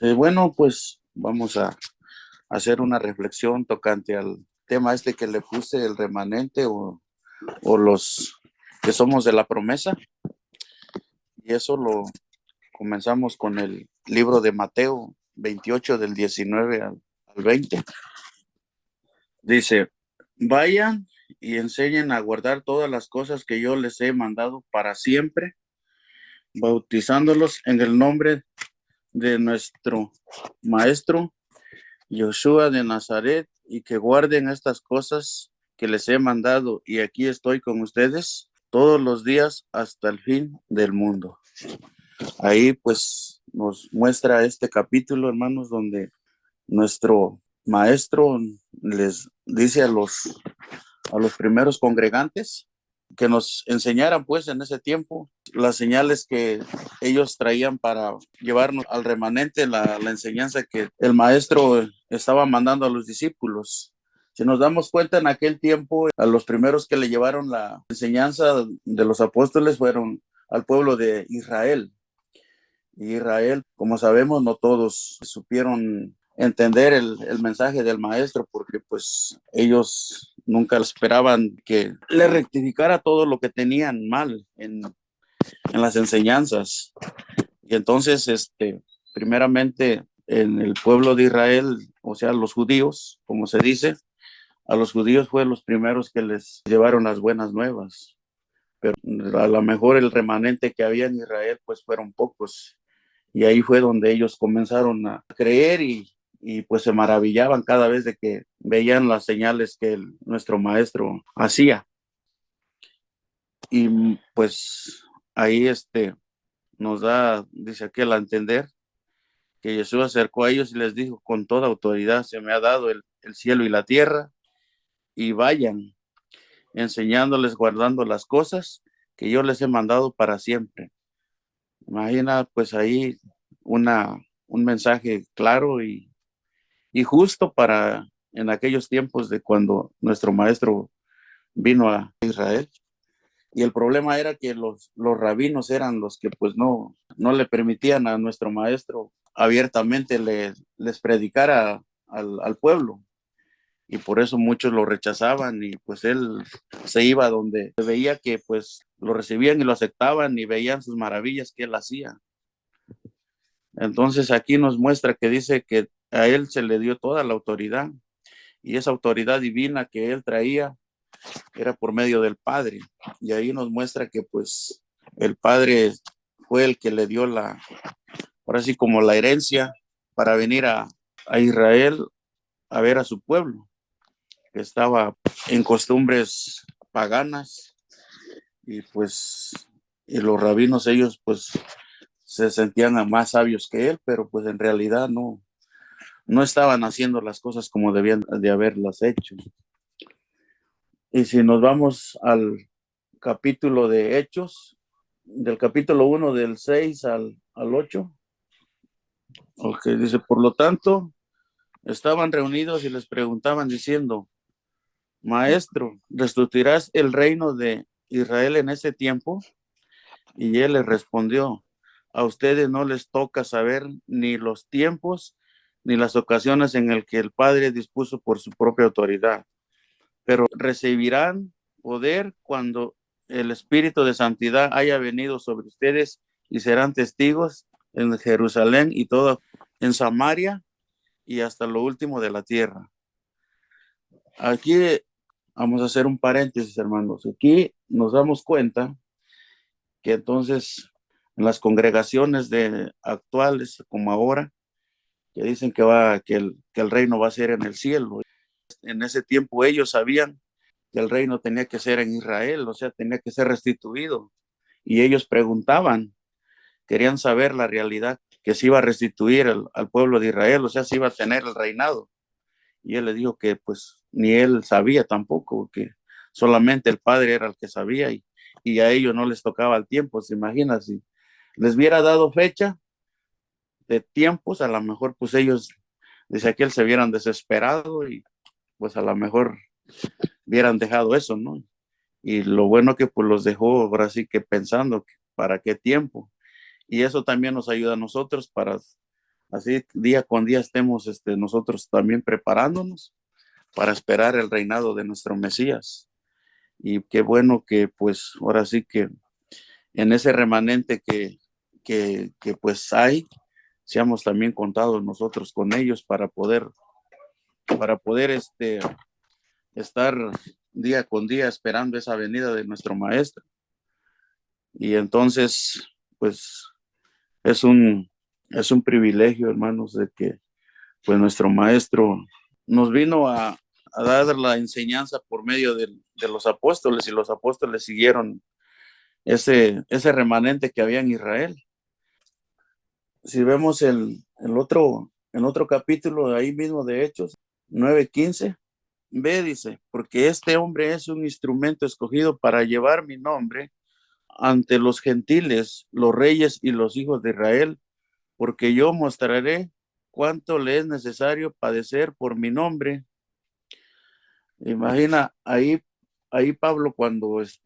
Bueno, pues vamos a hacer una reflexión tocante al tema este que le puse, el remanente o los que somos de la promesa. Y eso lo comenzamos con el libro de Mateo 28 del 19 al 20. Dice, vayan y enseñen a guardar todas las cosas que yo les he mandado para siempre, bautizándolos en el nombre de nuestro Maestro Yoshua de Nazaret, y que guarden estas cosas que les he mandado, y aquí estoy con ustedes todos los días hasta el fin del mundo. Ahí pues nos muestra este capítulo, hermanos, donde nuestro maestro les dice a los primeros congregantes que nos enseñaran pues en ese tiempo las señales que ellos traían para llevarnos al remanente, la enseñanza que el maestro estaba mandando a los discípulos. Si nos damos cuenta, en aquel tiempo, a los primeros que le llevaron la enseñanza de los apóstoles fueron al pueblo de Israel. Y Israel, como sabemos, no todos supieron entender el mensaje del maestro, porque pues ellos nunca esperaban que le rectificara todo lo que tenían mal en las enseñanzas. Y entonces, primeramente, en el pueblo de Israel, o sea, los judíos, como se dice, a los judíos fue los primeros que les llevaron las buenas nuevas. Pero a lo mejor el remanente que había en Israel, pues fueron pocos. Y ahí fue donde ellos comenzaron a creer y pues se maravillaban cada vez de que veían las señales que nuestro maestro hacía. Y pues ahí nos da, dice aquel, a entender que Jesús acercó a ellos y les dijo, con toda autoridad se me ha dado el cielo y la tierra, y vayan enseñándoles, guardando las cosas que yo les he mandado para siempre. Imagina pues ahí un mensaje claro y justo para en aquellos tiempos de cuando nuestro maestro vino a Israel. Y el problema era que los rabinos eran los que pues no le permitían a nuestro maestro abiertamente les predicara al pueblo. Y por eso muchos lo rechazaban, y pues él se iba donde veía que pues lo recibían y lo aceptaban y veían sus maravillas que él hacía. Entonces aquí nos muestra que dice que a él se le dio toda la autoridad, y esa autoridad divina que él traía era por medio del Padre. Y ahí nos muestra que pues el Padre fue el que le dio ahora sí como la herencia para venir a Israel a ver a su pueblo, que estaba en costumbres paganas, y pues y los rabinos ellos pues se sentían más sabios que él, pero pues en realidad no estaban haciendo las cosas como debían de haberlas hecho. Y si nos vamos al capítulo de Hechos, del capítulo 1 del 6 al 8, okay, dice, por lo tanto, estaban reunidos y les preguntaban diciendo, Maestro, ¿restituirás el reino de Israel en ese tiempo? Y él les respondió, a ustedes no les toca saber ni los tiempos ni las ocasiones en el que el Padre dispuso por su propia autoridad, pero recibirán poder cuando el Espíritu de Santidad haya venido sobre ustedes, y serán testigos en Jerusalén y todo, en Samaria y hasta lo último de la tierra. Aquí vamos a hacer un paréntesis, hermanos. Aquí nos damos cuenta que entonces en las congregaciones actuales como ahora, que dicen que el reino va a ser en el cielo. En ese tiempo ellos sabían que el reino tenía que ser en Israel, o sea, tenía que ser restituido. Y ellos preguntaban, querían saber la realidad, que se iba a restituir al pueblo de Israel, o sea, se iba a tener el reinado. Y él le dijo que pues ni él sabía tampoco, que solamente el Padre era el que sabía, y a ellos no les tocaba el tiempo. Se imagina, si les hubiera dado fecha de tiempos, a lo mejor pues ellos desde aquel se hubieran desesperado, y pues a lo mejor hubieran dejado eso, ¿no? Y lo bueno que pues los dejó ahora sí que pensando para qué tiempo. Y eso también nos ayuda a nosotros para así día con día estemos nosotros también preparándonos para esperar el reinado de nuestro Mesías. Y qué bueno que pues ahora sí que en ese remanente que pues hay, seamos también contados nosotros con ellos para poder estar día con día esperando esa venida de nuestro Maestro. Y entonces, pues es un privilegio, hermanos, de que pues nuestro Maestro nos vino a dar la enseñanza por medio de los apóstoles, y los apóstoles siguieron ese remanente que había en Israel. Si vemos el otro capítulo ahí mismo de Hechos 9:15, ve, dice, porque este hombre es un instrumento escogido para llevar mi nombre ante los gentiles, los reyes y los hijos de Israel, porque yo mostraré cuánto le es necesario padecer por mi nombre. Imagina ahí Pablo cuando es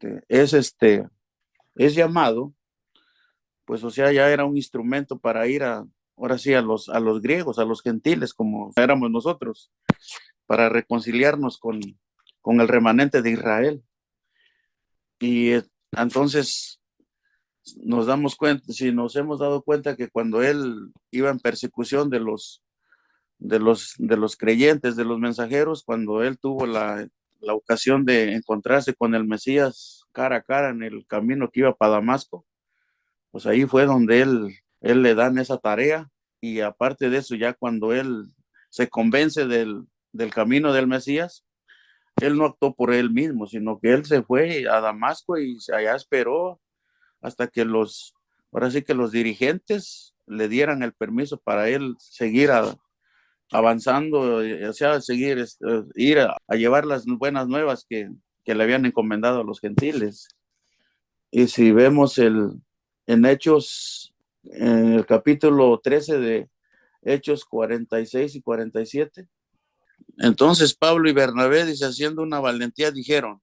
llamado, pues o sea, ya era un instrumento para ir ahora sí, a los griegos, a los gentiles, como éramos nosotros, para reconciliarnos con el remanente de Israel. Y entonces nos damos cuenta, si nos hemos dado cuenta que cuando él iba en persecución de los creyentes, de los mensajeros, cuando él tuvo la ocasión de encontrarse con el Mesías cara a cara en el camino que iba para Damasco, pues ahí fue donde él le dan esa tarea. Y aparte de eso, ya cuando él se convence del camino del Mesías, él no actuó por él mismo, sino que él se fue a Damasco y allá esperó hasta que ahora sí que los dirigentes le dieran el permiso para él seguir avanzando, o sea, seguir, ir a llevar las buenas nuevas que le habían encomendado a los gentiles. Y si vemos en Hechos, en el capítulo 13 de Hechos 46 y 47, entonces Pablo y Bernabé, dice, haciendo una valentía, dijeron,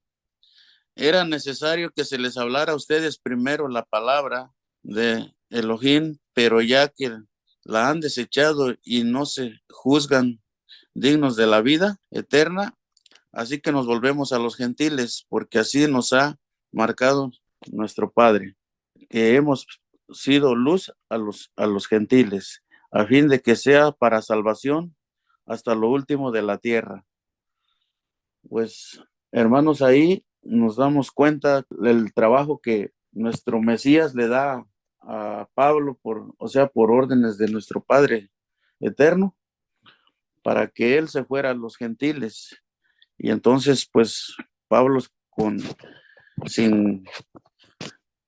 era necesario que se les hablara a ustedes primero la palabra de Elohim, pero ya que la han desechado y no se juzgan dignos de la vida eterna, así que nos volvemos a los gentiles, porque así nos ha marcado nuestro Padre, que hemos sido luz a los gentiles, a fin de que sea para salvación hasta lo último de la tierra. Pues, hermanos, ahí nos damos cuenta del trabajo que nuestro Mesías le da a Pablo o sea, por órdenes de nuestro Padre eterno, para que él se fuera a los gentiles. Y entonces, pues, Pablo, sin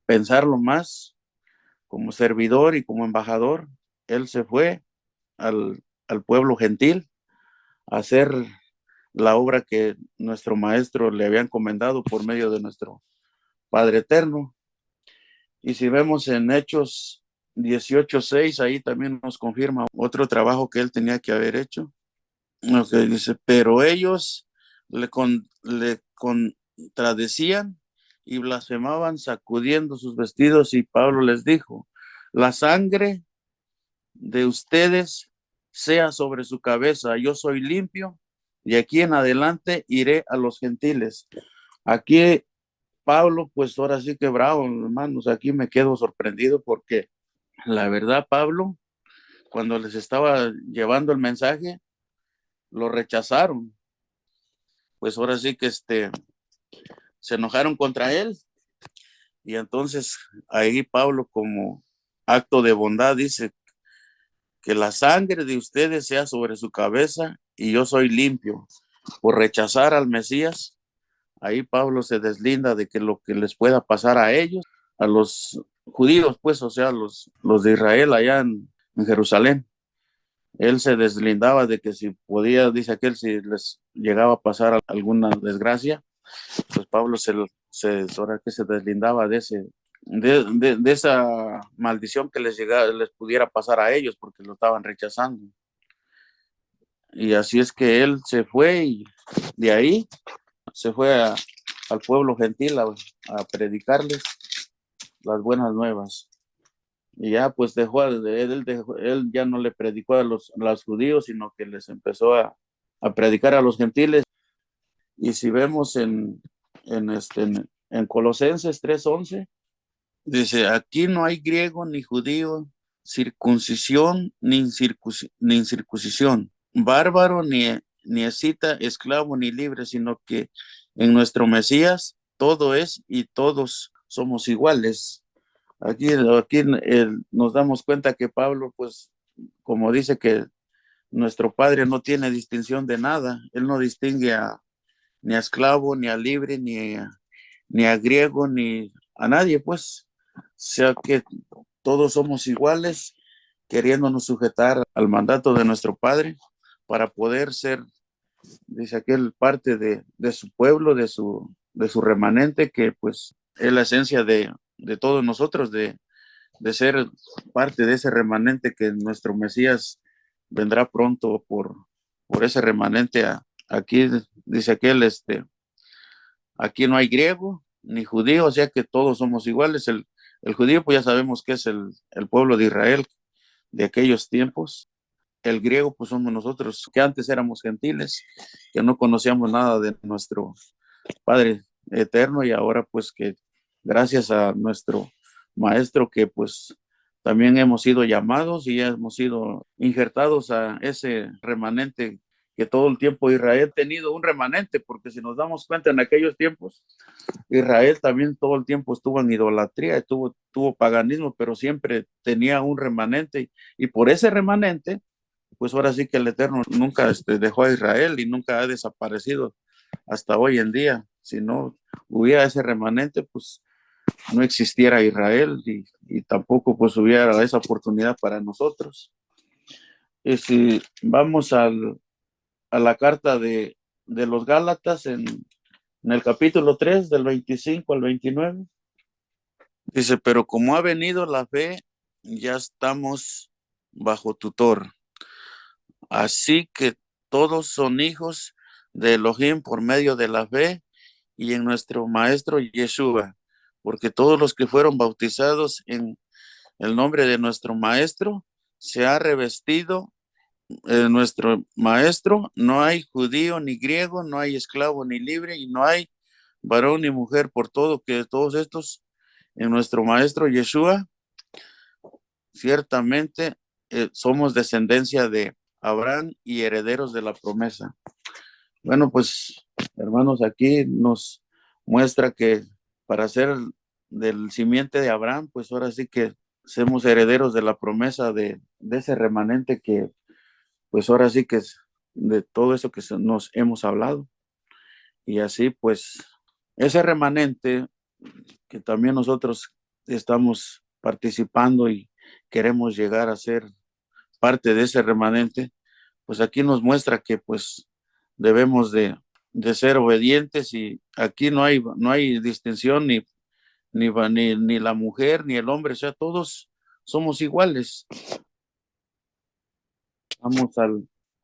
pensarlo más, como servidor y como embajador, él se fue al pueblo gentil a hacer la obra que nuestro maestro le había encomendado por medio de nuestro Padre eterno. Y si vemos en Hechos 18:6, ahí también nos confirma otro trabajo que él tenía que haber hecho. Okay, dice, pero ellos le contradecían y blasfemaban sacudiendo sus vestidos, y Pablo les dijo, la sangre de ustedes sea sobre su cabeza, yo soy limpio y aquí en adelante iré a los gentiles. Aquí Pablo, pues ahora sí que bravo, hermanos, aquí me quedo sorprendido porque la verdad, Pablo, cuando les estaba llevando el mensaje, lo rechazaron. Pues ahora sí que se enojaron contra él, y entonces ahí Pablo, como acto de bondad, dice que la sangre de ustedes sea sobre su cabeza y yo soy limpio. Por rechazar al Mesías, ahí Pablo se deslinda de que lo que les pueda pasar a ellos, a los judíos, pues, o sea, los de Israel allá en Jerusalén. Él se deslindaba de que si podía, dice aquel, si les llegaba a pasar alguna desgracia, pues Pablo ahora que se deslindaba de esa maldición que les pudiera pasar a ellos porque lo estaban rechazando. Y así es que él se fue, y de ahí se fue al pueblo gentil a predicarles las buenas nuevas. Y ya pues él ya no le predicó a los judíos, sino que les empezó a predicar a los gentiles. Y si vemos en Colosenses 3:11, dice, aquí no hay griego ni judío, circuncisión ni incircuncisión, bárbaro ni escita, esclavo ni libre, sino que en nuestro Mesías todo es y todos somos iguales. Aquí nos damos cuenta que Pablo, pues, como dice que nuestro Padre no tiene distinción de nada, él no distingue ni a esclavo, ni a libre, ni a griego, ni a nadie, pues, o sea que todos somos iguales, queriéndonos sujetar al mandato de nuestro Padre para poder ser, dice aquel, parte de su pueblo, de su remanente, que pues es la esencia de todos nosotros, de ser parte de ese remanente que nuestro Mesías vendrá pronto por ese remanente. Aquí dice aquel, aquí no hay griego ni judío, o sea que todos somos iguales. El judío, pues ya sabemos que es el pueblo de Israel de aquellos tiempos. El griego, pues somos nosotros, que antes éramos gentiles, que no conocíamos nada de nuestro Padre eterno, y ahora pues que gracias a nuestro Maestro, que pues también hemos sido llamados y hemos sido injertados a ese remanente, que todo el tiempo Israel ha tenido un remanente, porque si nos damos cuenta en aquellos tiempos, Israel también todo el tiempo estuvo en idolatría, tuvo paganismo, pero siempre tenía un remanente, y por ese remanente, pues ahora sí que el Eterno nunca dejó a Israel y nunca ha desaparecido hasta hoy en día. Si no hubiera ese remanente, pues no existiera Israel, y tampoco pues hubiera esa oportunidad para nosotros. Y si vamos a la carta de los Gálatas en el capítulo 3 del 25 al 29, dice, pero como ha venido la fe, ya estamos bajo tutor. Así que todos son hijos de Elohim por medio de la fe y en nuestro Maestro Yeshua, porque todos los que fueron bautizados en el nombre de nuestro Maestro se ha revestido nuestro Maestro. No hay judío ni griego, no hay esclavo ni libre, y no hay varón ni mujer, por todo que todos estos en nuestro Maestro Yeshua, ciertamente somos descendencia de Abraham y herederos de la promesa. Bueno, pues hermanos, aquí nos muestra que para ser del simiente de Abraham, pues ahora sí que somos herederos de la promesa de ese remanente, que pues ahora sí que es de todo eso que nos hemos hablado. Y así pues ese remanente que también nosotros estamos participando y queremos llegar a ser parte de ese remanente, pues aquí nos muestra que pues debemos de ser obedientes, y aquí no hay distinción ni la mujer ni el hombre, o sea, todos somos iguales. Vamos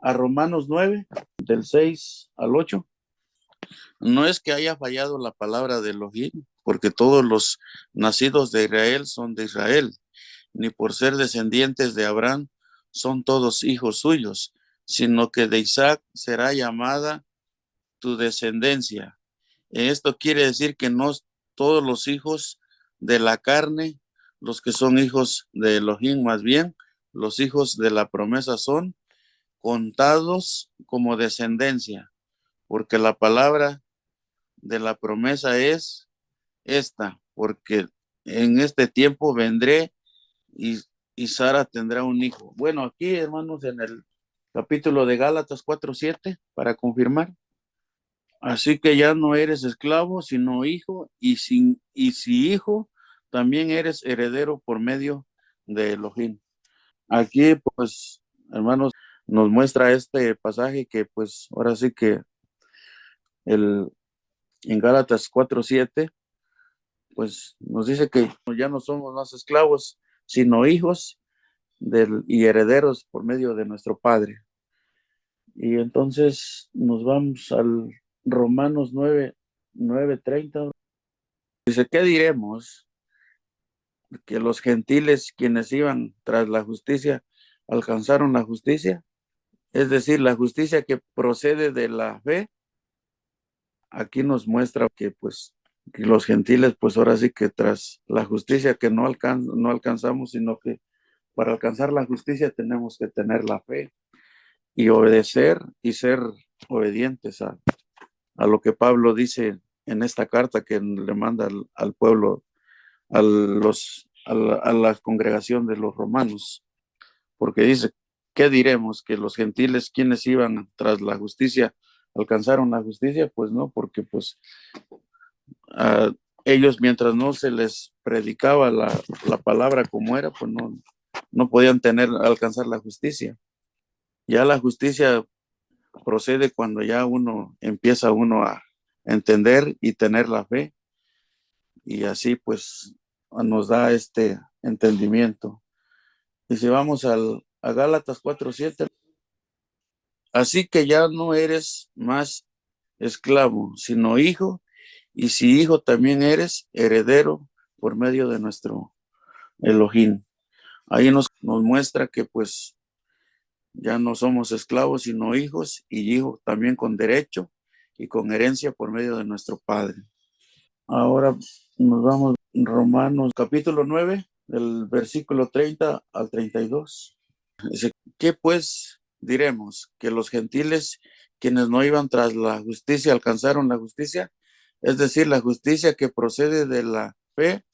a Romanos 9, del 6 al 8. No es que haya fallado la palabra de Elohim, porque todos los nacidos de Israel son de Israel, ni por ser descendientes de Abraham son todos hijos suyos, sino que de Isaac será llamada tu descendencia. Esto quiere decir que no todos los hijos de la carne, los que son hijos de Elohim, más bien los hijos de la promesa son contados como descendencia, porque la palabra de la promesa es esta, porque en este tiempo vendré y, y Sara tendrá un hijo. Bueno, aquí hermanos, en el capítulo de Gálatas 4:7, para confirmar. Así que ya no eres esclavo, sino hijo, y si hijo, también eres heredero por medio de Elohim. Aquí, pues, hermanos, nos muestra este pasaje que, pues, ahora sí que el, en Gálatas 4:7, pues, nos dice que ya no somos más esclavos, sino hijos y herederos por medio de nuestro Padre. Y entonces nos vamos al Romanos 9:30. Dice, ¿qué diremos? que los gentiles quienes iban tras la justicia alcanzaron la justicia, es decir, la justicia que procede de la fe. Aquí nos muestra que pues que los gentiles pues ahora sí que tras la justicia que no alcanzamos, sino que para alcanzar la justicia tenemos que tener la fe y obedecer y ser obedientes a lo que Pablo dice en esta carta que le manda al pueblo, a la congregación de los romanos, porque dice, ¿qué diremos? Que los gentiles quienes iban tras la justicia alcanzaron la justicia, pues no, porque pues a ellos mientras no se les predicaba la palabra como era, pues no podían alcanzar la justicia. Ya la justicia procede cuando ya uno empieza a entender y tener la fe, y así pues nos da este entendimiento. Y si vamos a Gálatas 4:7, así que ya no eres más esclavo, sino hijo, y si hijo también eres heredero por medio de nuestro Elohim. Ahí nos muestra que pues ya no somos esclavos, sino hijos, y hijos también con derecho y con herencia por medio de nuestro Padre. Ahora nos vamos a Romanos capítulo 9, del versículo 30 al 32. Dice, ¿qué pues diremos? ¿Que los gentiles, quienes no iban tras la justicia, alcanzaron la justicia? Es decir, la justicia que procede de la fe,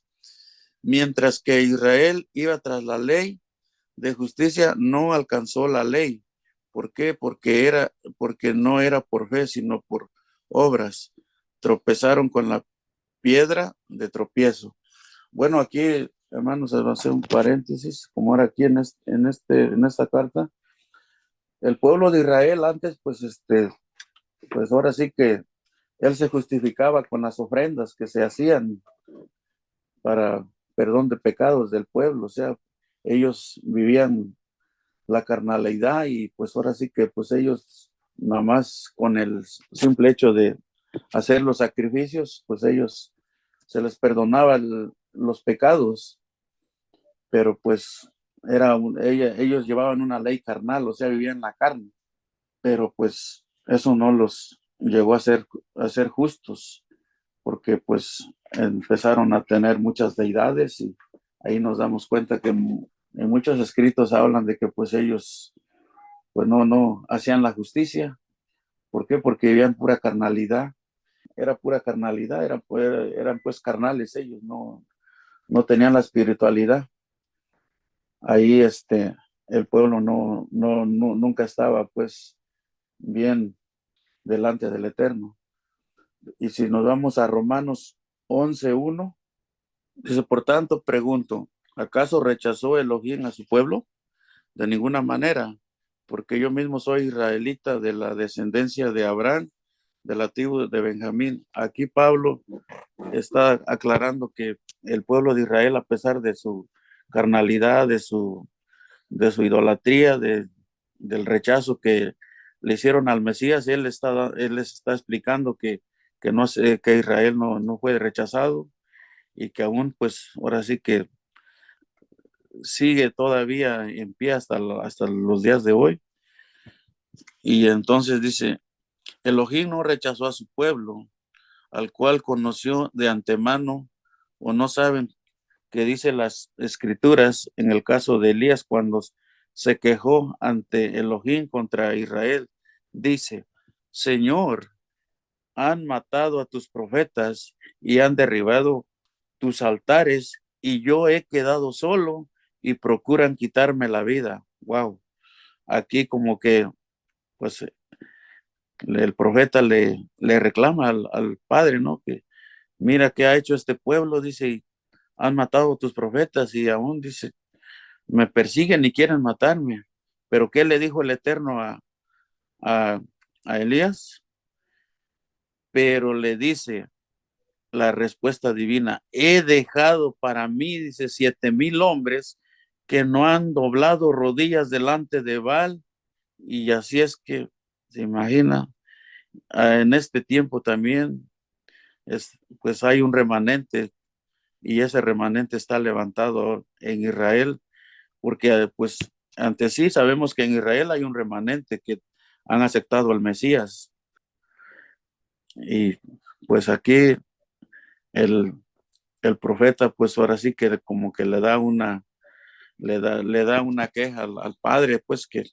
mientras que Israel iba tras la ley de justicia, no alcanzó la ley. ¿Por qué? Porque no era por fe, sino por obras. Tropezaron con la piedra de tropiezo. Bueno, aquí, hermanos, se va a hacer un paréntesis, como ahora aquí en esta carta. El pueblo de Israel antes, pues ahora sí que él se justificaba con las ofrendas que se hacían para perdón de pecados del pueblo. O sea, ellos vivían la carnalidad, y pues ahora sí que pues ellos nada más con el simple hecho de hacer los sacrificios, pues ellos se les perdonaba los pecados, pero pues ellos llevaban una ley carnal, o sea, vivían la carne, pero pues eso no los llegó a ser justos, porque pues empezaron a tener muchas deidades, y ahí nos damos cuenta que en muchos escritos hablan de que pues ellos pues no hacían la justicia. ¿Por qué? Porque vivían pura carnalidad, era pura carnalidad, eran pues carnales ellos, no tenían la espiritualidad. Ahí el pueblo nunca estaba pues bien delante del Eterno. Y si nos vamos a Romanos 11:1, dice, por tanto, pregunto, ¿acaso rechazó Elohim a su pueblo? De ninguna manera, porque yo mismo soy israelita de la descendencia de Abraham, de la tribu de Benjamín. Aquí Pablo está aclarando que el pueblo de Israel, a pesar de su carnalidad, de su idolatría, del rechazo que le hicieron al Mesías, él les está explicando que Israel no fue rechazado, y que aún pues ahora sí que sigue todavía en pie hasta los días de hoy. Y entonces dice, Elohim no rechazó a su pueblo, al cual conoció de antemano, o no saben que dice las escrituras en el caso de Elías cuando se quejó ante Elohim contra Israel. Dice, Señor, han matado a tus profetas y han derribado tus altares, y yo he quedado solo y procuran quitarme la vida. Wow. Aquí como que pues el profeta le reclama al padre, ¿no? Que mira qué ha hecho este pueblo, dice, y han matado a tus profetas, y aún dice, me persiguen y quieren matarme. Pero ¿qué le dijo el Eterno a, a Elías? Pero le dice la respuesta divina, he dejado para mí, dice, 7,000 hombres que no han doblado rodillas delante de Baal. Y así es que, se imagina, en este tiempo también pues hay un remanente, y ese remanente está levantado en Israel, porque pues antes sí sabemos que en Israel hay un remanente que han aceptado al Mesías, y pues aquí el, el profeta pues ahora sí que como que le da una queja al padre, pues que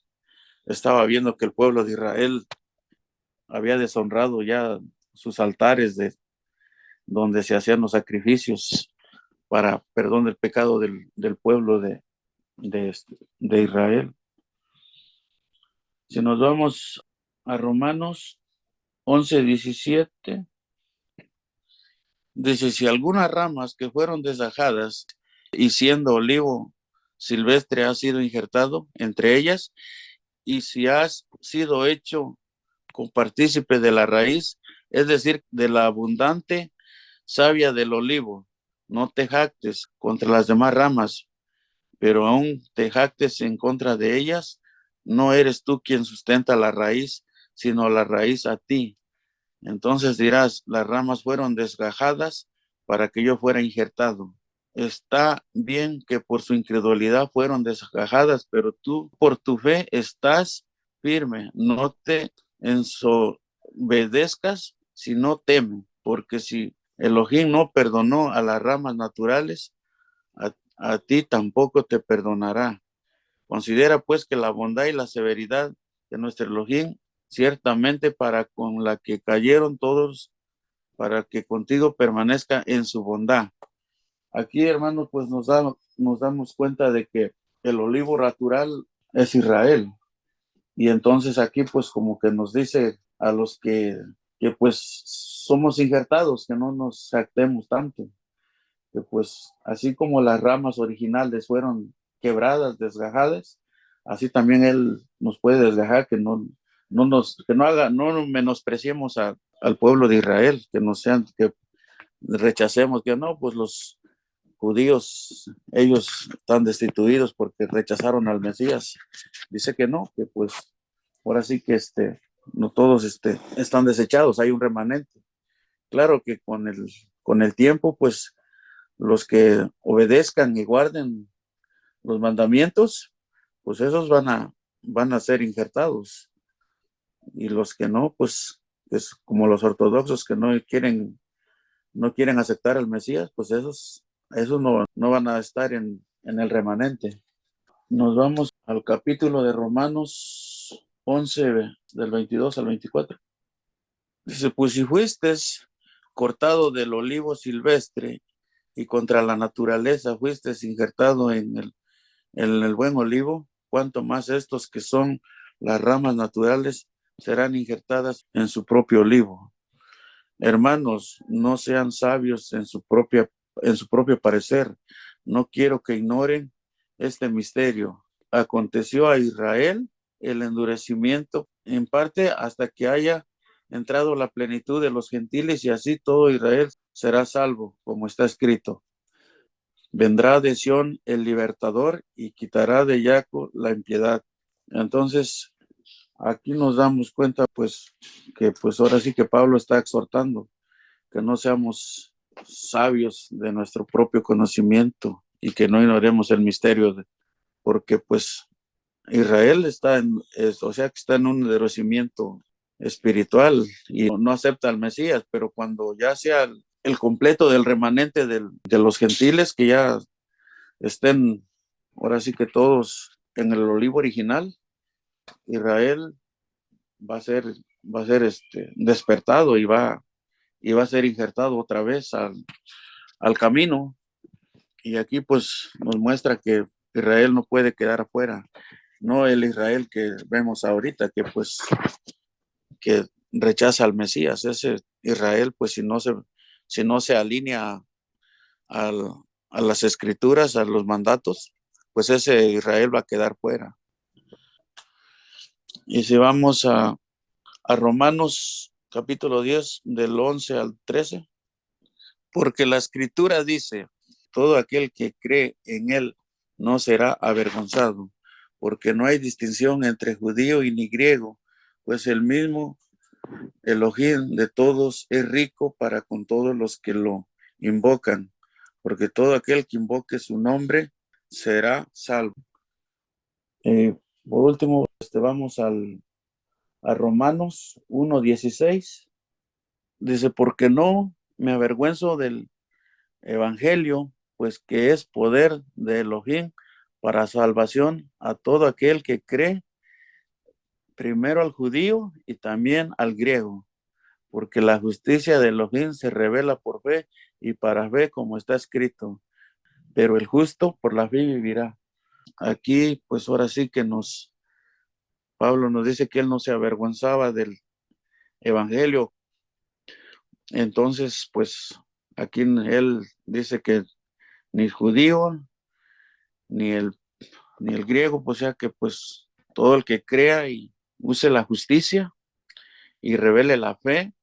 estaba viendo que el pueblo de Israel había deshonrado ya sus altares de donde se hacían los sacrificios para perdón del pecado del pueblo de Israel. Si nos vamos a Romanos 11:17, dice, si algunas ramas que fueron desgajadas y siendo olivo silvestre ha sido injertado entre ellas, y si has sido hecho compartícipe de la raíz, es decir, de la abundante savia del olivo, no te jactes contra las demás ramas, pero aún te jactes en contra de ellas, no eres tú quien sustenta la raíz, sino la raíz a ti. Entonces dirás, las ramas fueron desgajadas para que yo fuera injertado. Está bien que por su incredulidad fueron desgajadas, pero tú por tu fe estás firme. No te ensobedezcas, sino teme, porque si Elohim no perdonó a las ramas naturales, a ti tampoco te perdonará. Considera pues que la bondad y la severidad de nuestro Elohim, ciertamente para con la que cayeron todos, para que contigo permanezca en su bondad. Aquí, hermanos, pues nos damos cuenta de que el olivo natural es Israel. Y entonces aquí pues como que nos dice a los que pues somos injertados, que no nos jactemos tanto, que pues así como las ramas originales fueron quebradas, desgajadas, así también Él nos puede desgajar, que no haga, no menospreciemos al pueblo de Israel, que no sean, que rechacemos, que no, pues los judíos, ellos están destituidos porque rechazaron al Mesías. Dice que no, que pues ahora sí que no todos están desechados, hay un remanente. Claro que con el tiempo, pues los que obedezcan y guarden los mandamientos, pues esos van a ser injertados. Y los que no, pues es como los ortodoxos que no quieren aceptar al Mesías, pues esos no van a estar en el remanente. Nos vamos al capítulo de Romanos 11, del 22 al 24. Dice, pues si fuiste cortado del olivo silvestre y contra la naturaleza fuiste injertado en el buen olivo, cuanto más estos que son las ramas naturales serán injertadas en su propio olivo. Hermanos, no sean sabios en su propio parecer. No quiero que ignoren este misterio. Aconteció a Israel el endurecimiento en parte hasta que haya entrado la plenitud de los gentiles y así todo Israel será salvo, como está escrito. Vendrá de Sión el libertador y quitará de Jacob la impiedad. Entonces, aquí nos damos cuenta, pues, que pues ahora sí que Pablo está exhortando que no seamos sabios de nuestro propio conocimiento y que no ignoremos el misterio, porque pues Israel o sea, que está en un endurecimiento espiritual y no acepta al Mesías, pero cuando ya sea el completo del remanente de los gentiles, que ya estén, ahora sí que todos en el olivo original, Israel va a ser, va a ser despertado y va a ser injertado otra vez al camino. Y aquí pues nos muestra que Israel no puede quedar afuera, no el Israel que vemos ahorita, que rechaza al Mesías. Ese Israel, pues si no se alinea al, a las escrituras, a los mandatos, pues ese Israel va a quedar fuera. Y si vamos a Romanos capítulo 10, del 11 al 13, porque la escritura dice, todo aquel que cree en él no será avergonzado, porque no hay distinción entre judío y ni griego, pues el mismo Elohim de todos es rico para con todos los que lo invocan, porque todo aquel que invoque su nombre será salvo. Por último, vamos a Romanos 1:16. Dice, porque no me avergüenzo del evangelio, pues que es poder de Elohim para salvación a todo aquel que cree, primero al judío y también al griego, porque la justicia de Elohim se revela por fe y para fe, como está escrito, pero el justo por la fe vivirá. Aquí, pues ahora sí que Pablo nos dice que él no se avergonzaba del evangelio. Entonces, pues aquí él dice que ni judío, ni el, ni el griego, pues sea que pues todo el que crea y use la justicia y revele la fe,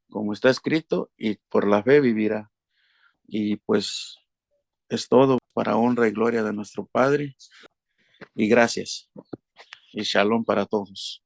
como está escrito, y por la fe vivirá. Y pues es todo para honra y gloria de nuestro Padre. Y gracias. Y shalom para todos.